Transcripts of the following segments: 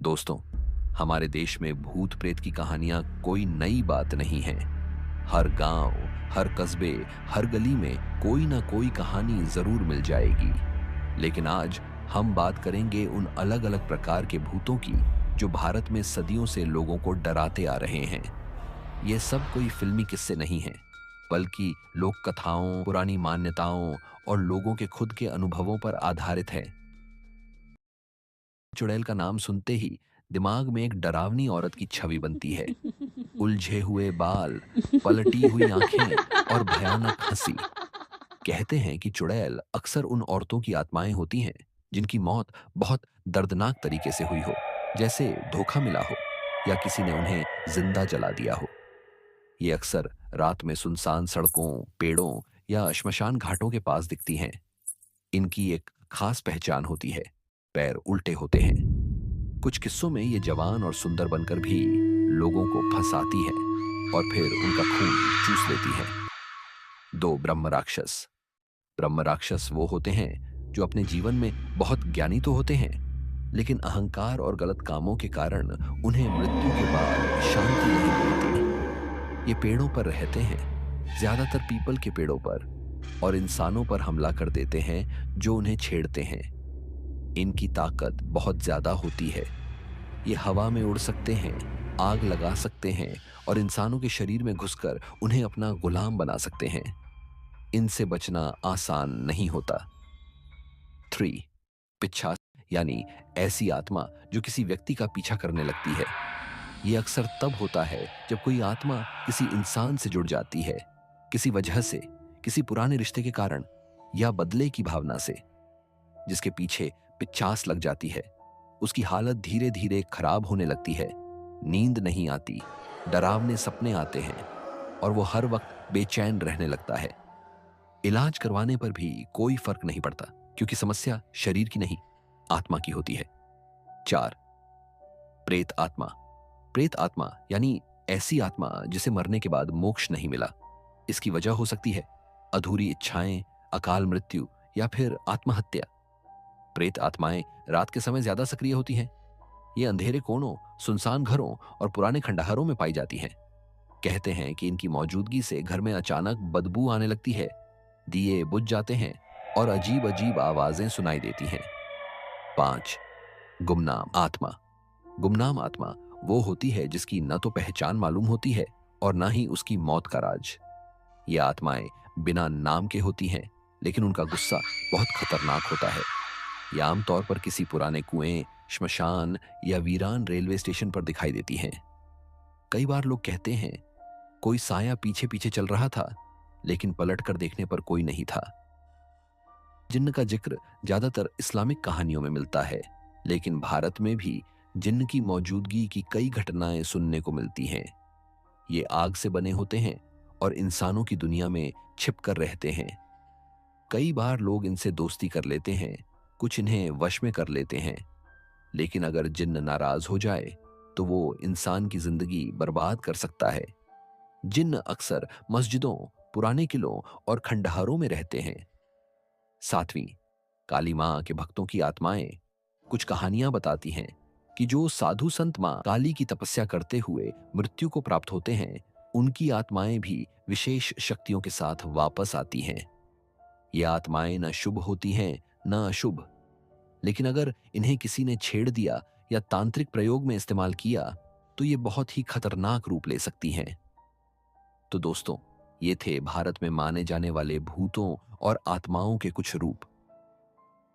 दोस्तों, हमारे देश में भूत प्रेत की कहानियां कोई नई बात नहीं है। हर गांव, हर कस्बे, हर गली में कोई ना कोई कहानी जरूर मिल जाएगी। लेकिन आज हम बात करेंगे उन अलग अलग प्रकार के भूतों की जो भारत में सदियों से लोगों को डराते आ रहे हैं। ये सब कोई फिल्मी किस्से नहीं हैं, बल्कि लोक कथाओं, पुरानी मान्यताओं और लोगों के खुद के अनुभवों पर आधारित है। चुड़ैल का नाम सुनते ही दिमाग में एक डरावनी औरत की छवि बनती है। उलझे हुए बाल, पलटी हुई आंखें और भयानक हंसी। कहते हैं कि चुड़ैल अक्सर उन औरतों की आत्माएं होती हैं जिनकी मौत बहुत दर्दनाक तरीके से हुई हो, जैसे धोखा मिला हो या किसी ने उन्हें जिंदा जला दिया हो। ये अक्सर रात में सुनसान सड़कों, पेड़ों या श्मशान घाटों के पास दिखती हैं। इनकी एक खास पहचान होती है, पैर उल्टे होते हैं। कुछ किस्सों में ये जवान और सुंदर बनकर भी लोगों को फंसाती है और फिर उनका खून चूस लेती है। दो ब्रह्म राक्षस। ब्रह्म राक्षस वो होते हैं जो अपने जीवन में बहुत ज्ञानी तो होते हैं, लेकिन अहंकार और गलत कामों के कारण उन्हें मृत्यु के बाद शांति नहीं मिलती। ये पेड़ों पर रहते हैं, ज्यादातर पीपल के पेड़ों पर, और इंसानों पर हमला कर देते हैं जो उन्हें छेड़ते हैं। इनकी ताकत बहुत ज्यादा होती है। ये हवा में उड़ सकते हैं, आग लगा सकते हैं और इंसानों के शरीर में घुसकर उन्हें अपना गुलाम बना सकते हैं। इनसे बचना आसान नहीं होता। 3. पिच्छाच, यानी ऐसी आत्मा जो किसी व्यक्ति का पीछा करने लगती है। ये अक्सर तब होता है जब कोई आत्मा किसी इंसान से जुड़ जाती है, किसी वजह से, किसी पुराने रिश्ते के कारण या बदले की भावना से। जिसके पीछे पिचास लग जाती है, उसकी हालत धीरे धीरे खराब होने लगती है। नींद नहीं आती, डरावने सपने आते हैं और वो हर वक्त बेचैन रहने लगता है। इलाज करवाने पर भी कोई फर्क नहीं पड़ता, क्योंकि समस्या शरीर की नहीं, आत्मा की होती है। 4. प्रेत आत्मा। प्रेत आत्मा यानी ऐसी आत्मा जिसे मरने के बाद मोक्ष नहीं मिला। इसकी वजह हो सकती है अधूरी इच्छाएं, अकाल मृत्यु या फिर आत्महत्या। प्रेत आत्माएं रात के समय ज्यादा सक्रिय होती हैं। ये अंधेरे कोनों, सुनसान घरों और पुराने खंडहरों में पाई जाती हैं। कहते हैं कि इनकी मौजूदगी से घर में अचानक बदबू आने लगती है, दिए बुझ जाते हैं और अजीब अजीब आवाजें सुनाई देती हैं। 5. गुमनाम आत्मा। गुमनाम आत्मा वो होती है जिसकी न तो पहचान मालूम होती है और न ही उसकी मौत का राज। ये आत्माएं बिना नाम के होती हैं, लेकिन उनका गुस्सा बहुत खतरनाक होता है। ये आमतौर पर किसी पुराने कुएं, श्मशान या वीरान रेलवे स्टेशन पर दिखाई देती हैं। कई बार लोग कहते हैं कोई साया पीछे पीछे चल रहा था, लेकिन पलटकर देखने पर कोई नहीं था। जिन्न का जिक्र ज्यादातर इस्लामिक कहानियों में मिलता है, लेकिन भारत में भी जिन्न की मौजूदगी की कई घटनाएं सुनने को मिलती हैं। ये आग से बने होते हैं और इंसानों की दुनिया में छिप कर रहते हैं। कई बार लोग इनसे दोस्ती कर लेते हैं, कुछ इन्हें वश में कर लेते हैं, लेकिन अगर जिन्न नाराज हो जाए तो वो इंसान की जिंदगी बर्बाद कर सकता है। जिन्न अक्सर मस्जिदों, पुराने किलों और खंडहरों में रहते हैं। 7. काली मां के भक्तों की आत्माएं। कुछ कहानियां बताती हैं कि जो साधु संत मां काली की तपस्या करते हुए मृत्यु को प्राप्त होते हैं, उनकी आत्माएं भी विशेष शक्तियों के साथ वापस आती हैं। ये आत्माएं न शुभ होती हैं न अशुभ, लेकिन अगर इन्हें किसी ने छेड़ दिया या तांत्रिक प्रयोग में इस्तेमाल किया तो ये बहुत ही खतरनाक रूप ले सकती हैं। तो दोस्तों, ये थे भारत में माने जाने वाले भूतों और आत्माओं के कुछ रूप।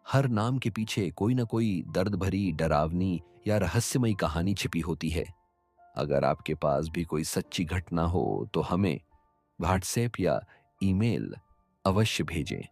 हर नाम के पीछे कोई ना कोई दर्द भरी, डरावनी या रहस्यमयी कहानी छिपी होती है। अगर आपके पास भी कोई सच्ची घटना हो तो हमें व्हाट्सएप या ईमेल अवश्य भेजें।